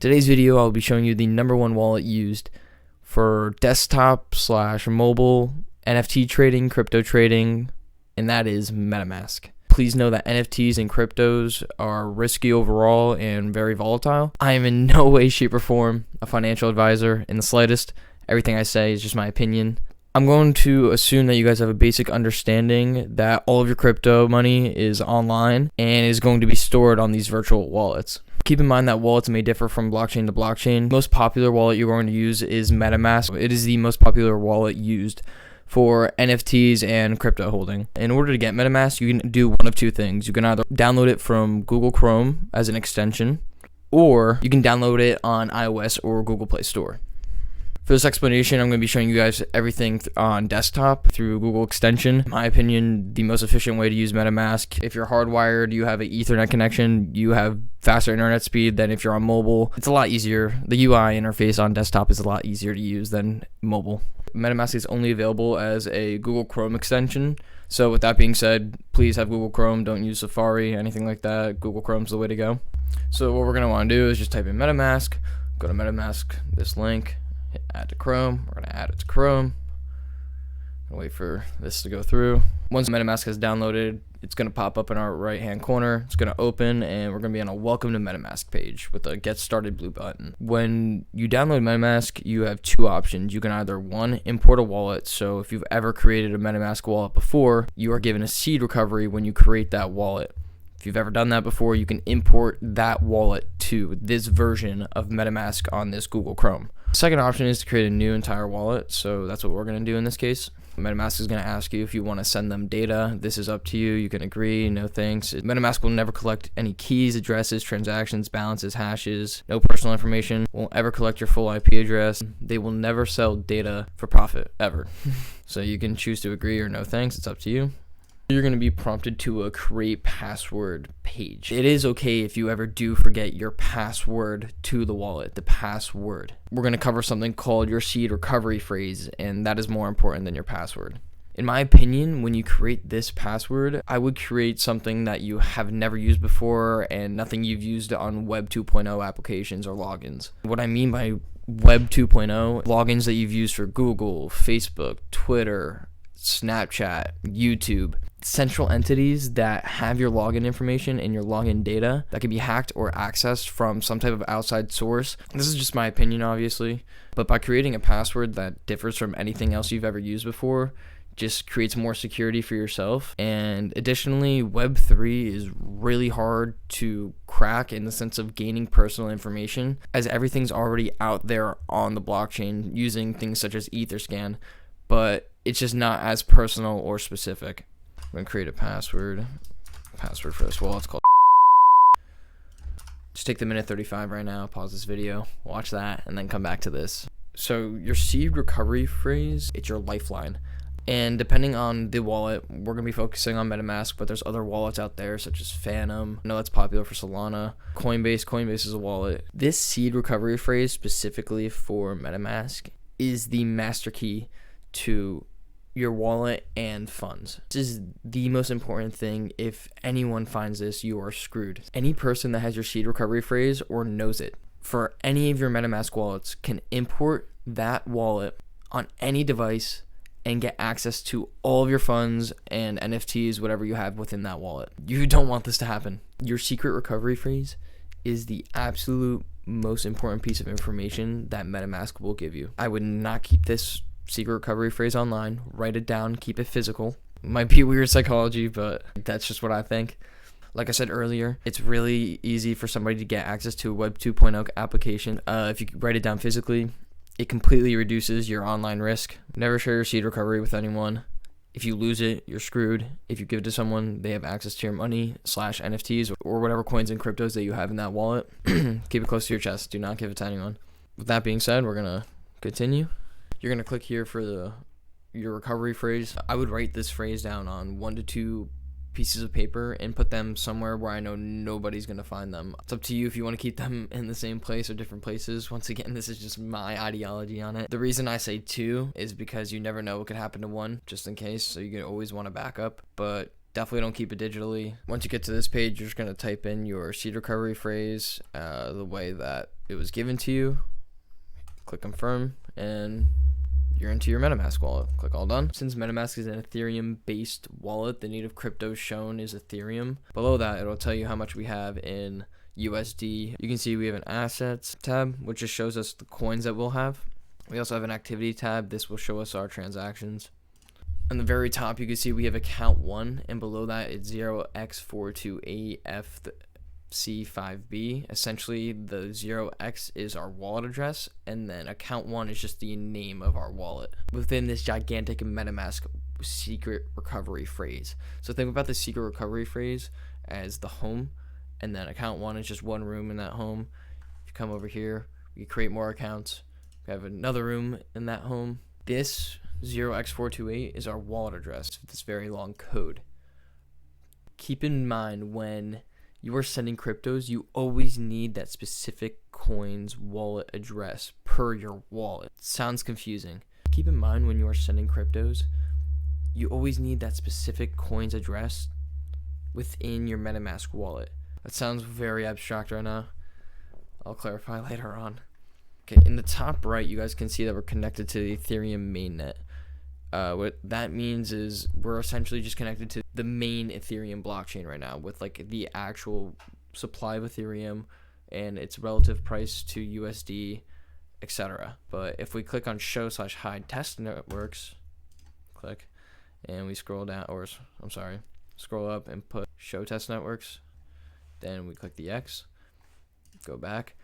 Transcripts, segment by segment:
Today's video, I'll be showing you the #1 wallet used for desktop/mobile NFT trading, crypto trading, and that is MetaMask. Please know that NFTs and cryptos are risky overall and very volatile. I am in no way, shape, or form a financial advisor in the slightest. Everything I say is just my opinion. I'm going to assume that you guys have a basic understanding that all of your crypto money is online and is going to be stored on these virtual wallets. Keep in mind that wallets may differ from blockchain to blockchain. The most popular wallet you're going to use is MetaMask. It is the most popular wallet used for NFTs and crypto holding. In order to get MetaMask, you can do one of two things. You can either download it from Google Chrome as an extension, or you can download it on iOS or Google Play Store. For this explanation, I'm going to be showing you guys everything on desktop through Google extension. In my opinion, the most efficient way to use MetaMask. If you're hardwired, you have an Ethernet connection, you have faster internet speed than if you're on mobile. It's a lot easier. The UI interface on desktop is a lot easier to use than mobile. MetaMask is only available as a Google Chrome extension. So with that being said, please have Google Chrome. Don't use Safari, anything like that. Google Chrome's the way to go. So what we're going to want to do is just type in MetaMask, go to MetaMask, this link, hit add to Chrome. We're going to add it to Chrome. Wait for this to go through. Once MetaMask has downloaded, it's going to pop up in our right hand corner. It's going to open and we're going to be on a welcome to MetaMask page with a get started blue button. When you download MetaMask, you have two options. You can either one, import a wallet. So if you've ever created a MetaMask wallet before, you are given a seed recovery when you create that wallet. If you've ever done that before, you can import that wallet to this version of MetaMask on this Google Chrome. The second option is to create a new entire wallet. So that's what we're going to do in this case. MetaMask is going to ask you if you want to send them data. This is up to you. You can agree, no thanks. MetaMask will never collect any keys, addresses, transactions, balances, hashes, no personal information. Won't ever collect your full IP address. They will never sell data for profit, ever. So you can choose to agree or no thanks. It's up to you. You're going to be prompted to a create password page. It is okay if you ever do forget your password to the wallet, the password. We're going to cover something called your seed recovery phrase, and that is more important than your password. In my opinion, when you create this password, I would create something that you have never used before and nothing you've used on Web 2.0 applications or logins. What I mean by Web 2.0, logins that you've used for Google, Facebook, Twitter, Snapchat, YouTube, central entities that have your login information and your login data that can be hacked or accessed from some type of outside source. This is just my opinion, obviously, but by creating a password that differs from anything else you've ever used before, just creates more security for yourself. And additionally, Web3 is really hard to crack in the sense of gaining personal information, as everything's already out there on the blockchain using things such as Etherscan, but it's just not as personal or specific. I'm going to create a password for this wallet. It's called. Just take the minute 35 right now, pause this video, watch that, and then come back to this. So your seed recovery phrase, it's your lifeline. And depending on the wallet, we're going to be focusing on MetaMask, but there's other wallets out there such as Phantom. I know that's popular for Solana. Coinbase is a wallet. This seed recovery phrase specifically for MetaMask is the master key to your wallet and funds. This is the most important thing. If anyone finds this, you are screwed. Any person that has your seed recovery phrase or knows it for any of your MetaMask wallets can import that wallet on any device and get access to all of your funds and NFTs, whatever you have within that wallet. You don't want this to happen. Your secret recovery phrase is the absolute most important piece of information that MetaMask will give you. I would not keep this secret recovery phrase online. Write it down, keep it physical. Might be weird psychology, but that's just what I think. Like I said earlier, it's really easy for somebody to get access to a Web 2.0 application. If you write it down physically, it completely reduces your online risk. Never share your seed recovery with anyone. If you lose it, you're screwed. If you give it to someone, they have access to your money / NFTs or whatever coins and cryptos that you have in that wallet. Keep it close to your chest. Do not give it to anyone. With that being said, we're going to continue. You're going to click here for your recovery phrase. I would write this phrase down on 1 to 2 pieces of paper and put them somewhere where I know nobody's going to find them. It's up to you if you want to keep them in the same place or different places. Once again, this is just my ideology on it. The reason I say 2 is because you never know what could happen to one, just in case, so you can always want to back up. But Definitely don't keep it digitally. Once you get to this page, you're just going to type in your seed recovery phrase the way that it was given to you. Click confirm, and you're into your MetaMask wallet. Click all done. Since MetaMask is an Ethereum-based wallet, the native crypto shown is Ethereum. Below that, it'll tell you how much we have in USD. You can see we have an assets tab, which just shows us the coins that we'll have. We also have an activity tab. This will show us our transactions. On the very top, you can see we have account 1, and below that it's 0x428FC5B. Essentially, the 0x is our wallet address, and then account 1 is just the name of our wallet within this gigantic MetaMask secret recovery phrase. So think about the secret recovery phrase as the home, and then account 1 is just one room in that home. If you come over here, we create more accounts. We have another room in that home. This 0x428 is our wallet address with this very long code. Keep in mind, when you are sending cryptos, you always need that specific coin's wallet address per your wallet. Sounds confusing. Keep in mind, when you are sending cryptos, you always need that specific coin's address within your MetaMask wallet. That sounds very abstract right now. I'll clarify later on. Okay, in the top right, you guys can see that we're connected to the Ethereum mainnet. What that means is we're essentially just connected to the main Ethereum blockchain right now with like the actual supply of Ethereum and its relative price to USD, etc. But if we click on show/hide test networks, click, and we scroll down, scroll up and put show test networks, then we click the X, go back.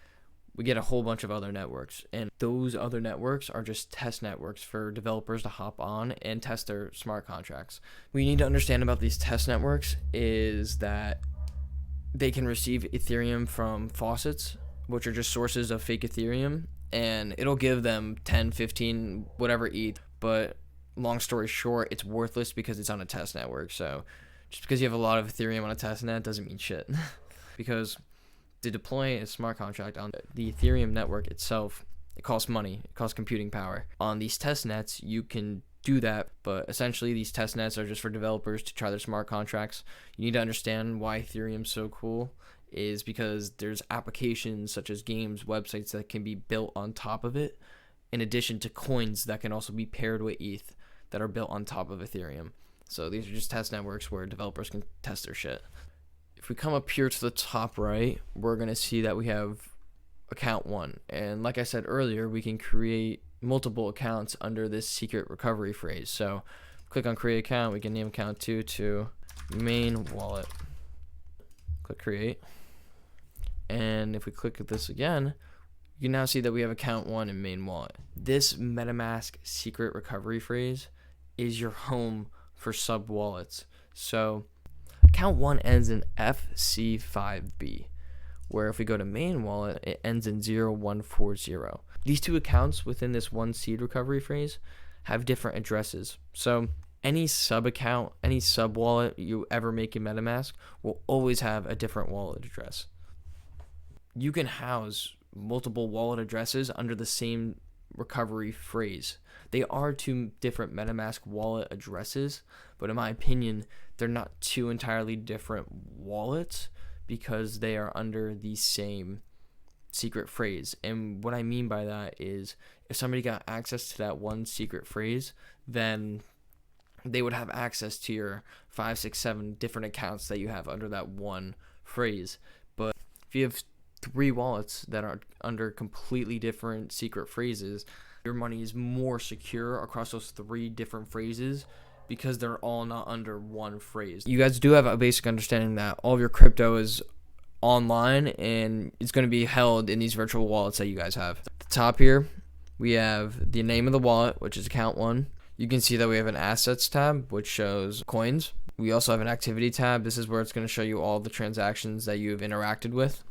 We get a whole bunch of other networks, and those other networks are just test networks for developers to hop on and test their smart contracts. What you need to understand about these test networks is that they can receive Ethereum from faucets, which are just sources of fake Ethereum, and it'll give them 10, 15, whatever ETH, but long story short, it's worthless because it's on a test network. So just because you have a lot of Ethereum on a test net doesn't mean shit. Because to deploy a smart contract on the Ethereum network itself, it costs money, it costs computing power. On these test nets, you can do that, but essentially these test nets are just for developers to try their smart contracts. You need to understand why Ethereum's so cool is because there's applications such as games, websites that can be built on top of it, in addition to coins that can also be paired with ETH that are built on top of Ethereum. So these are just test networks where developers can test their shit. If we come up here to the top right, we're going to see that we have account 1. And like I said earlier, we can create multiple accounts under this secret recovery phrase. So click on create account. We can name account 2 to main wallet. Click create. And if we click at this again, you can now see that we have account 1 in main wallet. This MetaMask secret recovery phrase is your home for sub wallets. So account 1 ends in FC5B, where if we go to main wallet, it ends in 0140. These two accounts within this one seed recovery phrase have different addresses. So any sub account, any sub wallet you ever make in MetaMask will always have a different wallet address. You can house multiple wallet addresses under the same recovery phrase. They are two different MetaMask wallet addresses, but in my opinion, they're not two entirely different wallets because they are under the same secret phrase. And what I mean by that is if somebody got access to that one secret phrase, then they would have access to your 5, 6, 7 different accounts that you have under that one phrase. But if you have 3 wallets that are under completely different secret phrases, your money is more secure across those 3 different phrases because they're all not under one phrase. You guys do have a basic understanding that all of your crypto is online and it's going to be held in these virtual wallets that you guys have. At the top here, we have the name of the wallet, which is account 1. You can see that we have an assets tab, which shows coins. We also have an activity tab. This is where it's going to show you all the transactions that you've interacted with.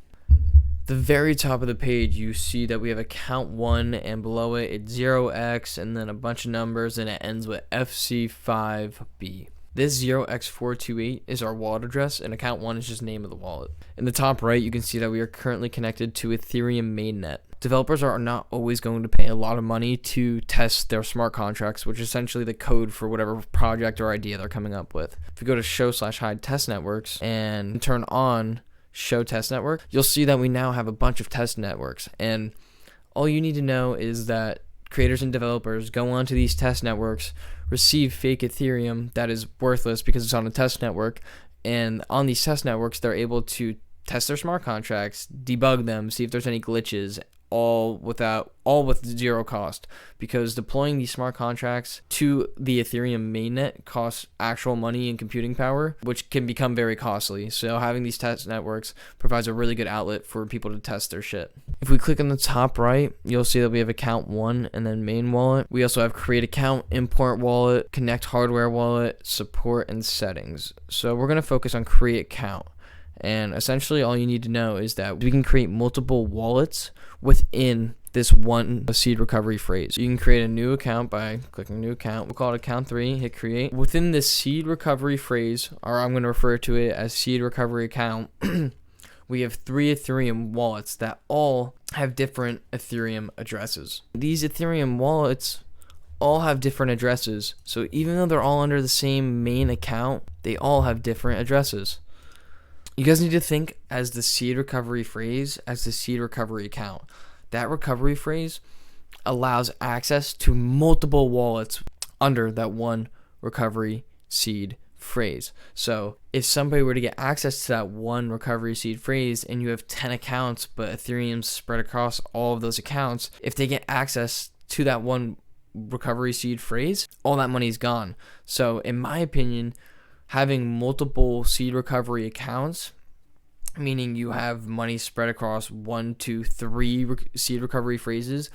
The very top of the page, you see that we have account 1, and below it, it's 0x, and then a bunch of numbers, and it ends with FC5B. This 0x428 is our wallet address, and account 1 is just name of the wallet. In the top right, you can see that we are currently connected to Ethereum mainnet. Developers are not always going to pay a lot of money to test their smart contracts, which is essentially the code for whatever project or idea they're coming up with. If you go to show/hide test networks and turn on show test network, you'll see that we now have a bunch of test networks. And all you need to know is that creators and developers go onto these test networks, receive fake Ethereum that is worthless because it's on a test network, and on these test networks, they're able to test their smart contracts, debug them, see if there's any glitches, all with zero cost, because deploying these smart contracts to the Ethereum mainnet costs actual money and computing power, which can become very costly. So having these test networks provides a really good outlet for people to test their shit. If we click on the top right, you'll see that we have account 1 and then main wallet. We also have create account, import wallet, connect hardware wallet, support, and settings. So we're going to focus on create account. And essentially all you need to know is that we can create multiple wallets within this one seed recovery phrase. You can create a new account by clicking new account. We'll call it account 3, hit create. Within this seed recovery phrase, or I'm going to refer to it as seed recovery account, we have 3 Ethereum wallets that all have different Ethereum addresses. These Ethereum wallets all have different addresses. So even though they're all under the same main account, they all have different addresses. You guys need to think as the seed recovery phrase as the seed recovery account. That recovery phrase allows access to multiple wallets under that one recovery seed phrase. So if somebody were to get access to that one recovery seed phrase and you have 10 accounts, but Ethereum's spread across all of those accounts, if they get access to that one recovery seed phrase, all that money's gone. So in my opinion, having multiple seed recovery accounts, meaning you have money spread across 1, 2, 3 seed recovery phrases,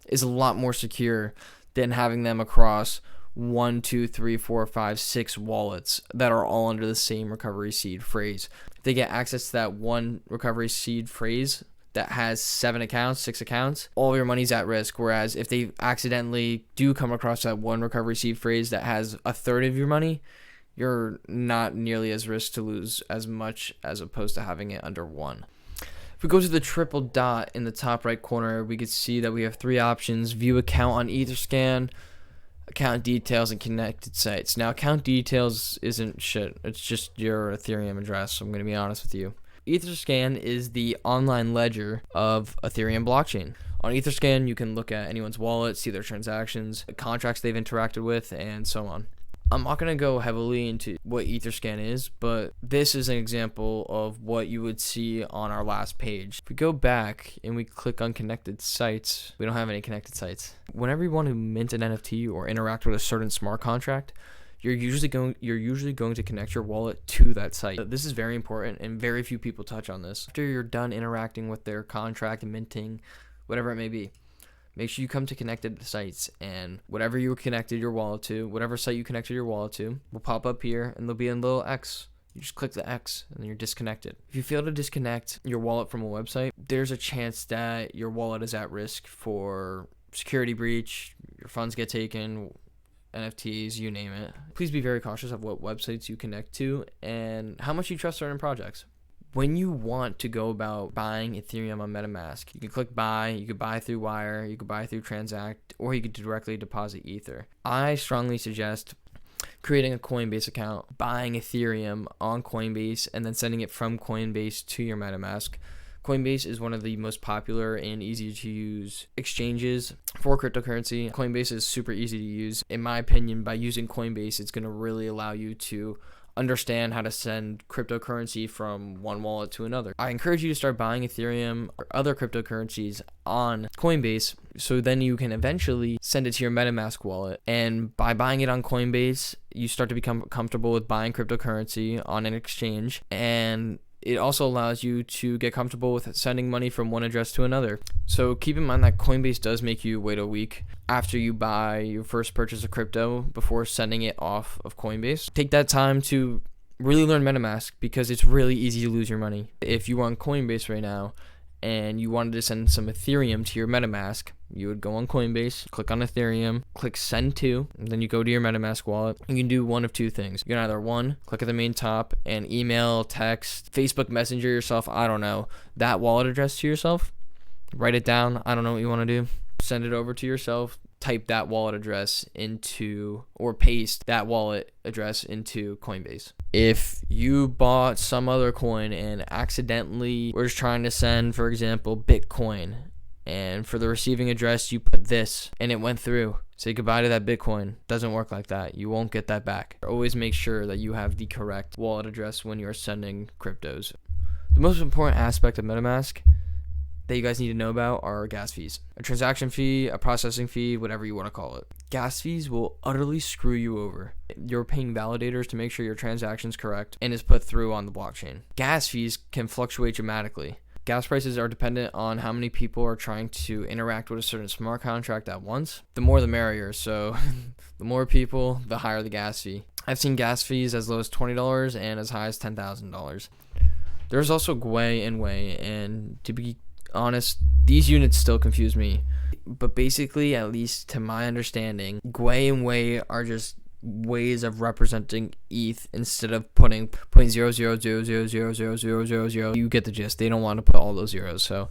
is a lot more secure than having them across 1, 2, 3, 4, 5, 6 wallets that are all under the same recovery seed phrase. If they get access to that one recovery seed phrase that has 7 accounts, 6 accounts, all of your money's at risk. Whereas if they accidentally do come across that one recovery seed phrase that has a third of your money, you're not nearly as risk to lose as much as opposed to having it under one. If we go to the triple dot in the top right corner, we can see that we have 3 options: view account on Etherscan, account details, and connected sites. Now, account details isn't shit. It's just your Ethereum address. I'm going to be honest with you. Etherscan is the online ledger of Ethereum blockchain. On Etherscan, you can look at anyone's wallet, see their transactions, contracts they've interacted with, and so on. I'm not going to go heavily into what Etherscan is, but this is an example of what you would see on our last page. If we go back and we click on connected sites, we don't have any connected sites. Whenever you want to mint an NFT or interact with a certain smart contract, you're usually going to connect your wallet to that site. This is very important, and very few people touch on this. After you're done interacting with their contract and minting, whatever it may be, make sure you come to connected sites, and whatever you connected your wallet to, whatever site you connected your wallet to, will pop up here, and there'll be a little X. You just click the X, and then you're disconnected. If you fail to disconnect your wallet from a website, there's a chance that your wallet is at risk for security breach, your funds get taken, NFTs, you name it. Please be very cautious of what websites you connect to and how much you trust certain projects. When you want to go about buying Ethereum on MetaMask, you can click buy, you could buy through Wire, you could buy through Transact, or you could directly deposit Ether. I strongly suggest creating a Coinbase account, buying Ethereum on Coinbase, and then sending it from Coinbase to your MetaMask. Coinbase is one of the most popular and easy to use exchanges for cryptocurrency. Coinbase is super easy to use. In my opinion, by using Coinbase, it's going to really allow you to understand how to send cryptocurrency from one wallet to another. I encourage you to start buying Ethereum or other cryptocurrencies on Coinbase, so then you can eventually send it to your MetaMask wallet. And by buying it on Coinbase, you start to become comfortable with buying cryptocurrency on an exchange, and it also allows you to get comfortable with sending money from one address to another. So keep in mind that Coinbase does make you wait a week after you buy your first purchase of crypto before sending it off of Coinbase. Take that time to really learn MetaMask, because it's really easy to lose your money. If you were on Coinbase right now and you wanted to send some Ethereum to your MetaMask, you would go on Coinbase, click on Ethereum, click send to, and then you go to your MetaMask wallet. You can do one of two things. You can either, one, click at the main top and email, text, Facebook Messenger yourself, I don't know, that wallet address to yourself. Write it down. I don't know what you want to do. Send it over to yourself. Type that wallet address into, or paste that wallet address into Coinbase. If you bought some other coin and accidentally were just trying to send, for example, Bitcoin, and for the receiving address you put this and it went through, say goodbye to that Bitcoin. Doesn't work like that. You won't get that back. Always make sure that you have the correct wallet address when you're sending cryptos. The most important aspect of MetaMask that you guys need to know about are gas fees. A transaction fee, a processing fee, whatever you want to call it. Gas fees will utterly screw you over. You're paying validators to make sure your transaction's correct and is put through on the blockchain. Gas fees can fluctuate dramatically. Gas prices are dependent on how many people are trying to interact with a certain smart contract at once. The more the merrier, so the more people, the higher the gas fee. I've seen gas fees as low as $20 and as high as $10,000. There's also GUE and WEI, and to be honest, these units still confuse me. But basically, at least to my understanding, GUE and WEI are just ways of representing ETH instead of putting 0.000000000. You get the gist. They don't want to put all those zeros. So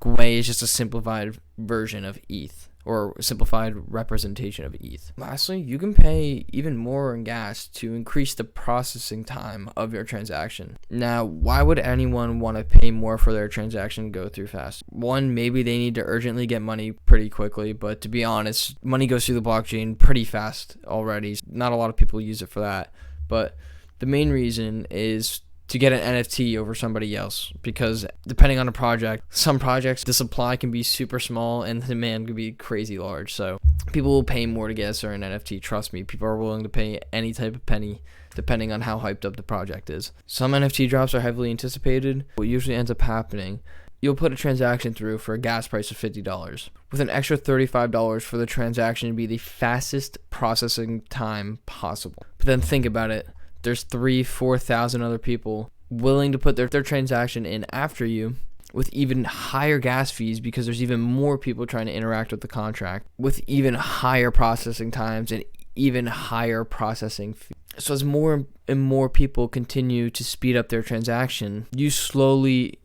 GUE is just a simplified version of ETH, or simplified representation of ETH. Lastly, you can pay even more in gas to increase the processing time of your transaction. Now, why would anyone want to pay more for their transaction to go through fast? One, maybe they need to urgently get money pretty quickly, but to be honest, money goes through the blockchain pretty fast already. Not a lot of people use it for that, but the main reason is to get an NFT over somebody else, because depending on the project, some projects the supply can be super small and the demand can be crazy large, so people will pay more to get a certain NFT. Trust me, people are willing to pay any type of penny depending on how hyped up the project is. Some NFT drops are heavily anticipated. What usually ends up happening, you'll put a transaction through for a gas price of $50 with an extra $35 for the transaction to be the fastest processing time possible. But then think about it. There's 3,000-4,000 other people willing to put their transaction in after you with even higher gas fees, because there's even more people trying to interact with the contract with even higher processing times and even higher processing fees. So as more and more people continue to speed up their transaction, you slowly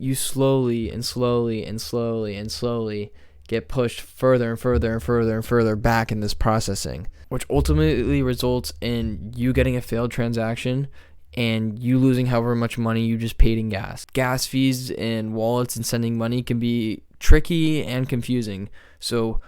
get pushed further and further and further and further back in this processing, which ultimately results in you getting a failed transaction and you losing however much money you just paid in gas. Gas fees and wallets and sending money can be tricky and confusing. So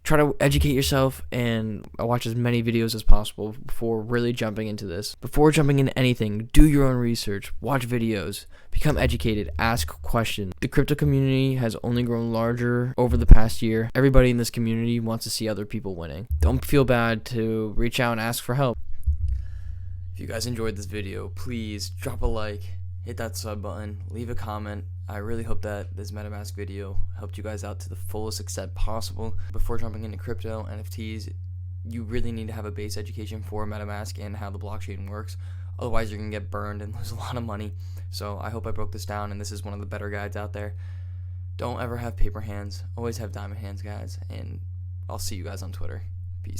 try to educate yourself and watch as many videos as possible before really jumping into this. Before jumping into anything, do your own research, watch videos, become educated, ask questions. The crypto community has only grown larger over the past year. Everybody in this community wants to see other people winning. Don't feel bad to reach out and ask for help. If you guys enjoyed this video, please drop a like, hit that sub button, leave a comment. I really hope that this MetaMask video helped you guys out to the fullest extent possible. Before jumping into crypto, NFTs, you really need to have a base education for MetaMask and how the blockchain works. Otherwise, you're going to get burned and lose a lot of money. So I hope I broke this down, and this is one of the better guides out there. Don't ever have paper hands. Always have diamond hands, guys. And I'll see you guys on Twitter.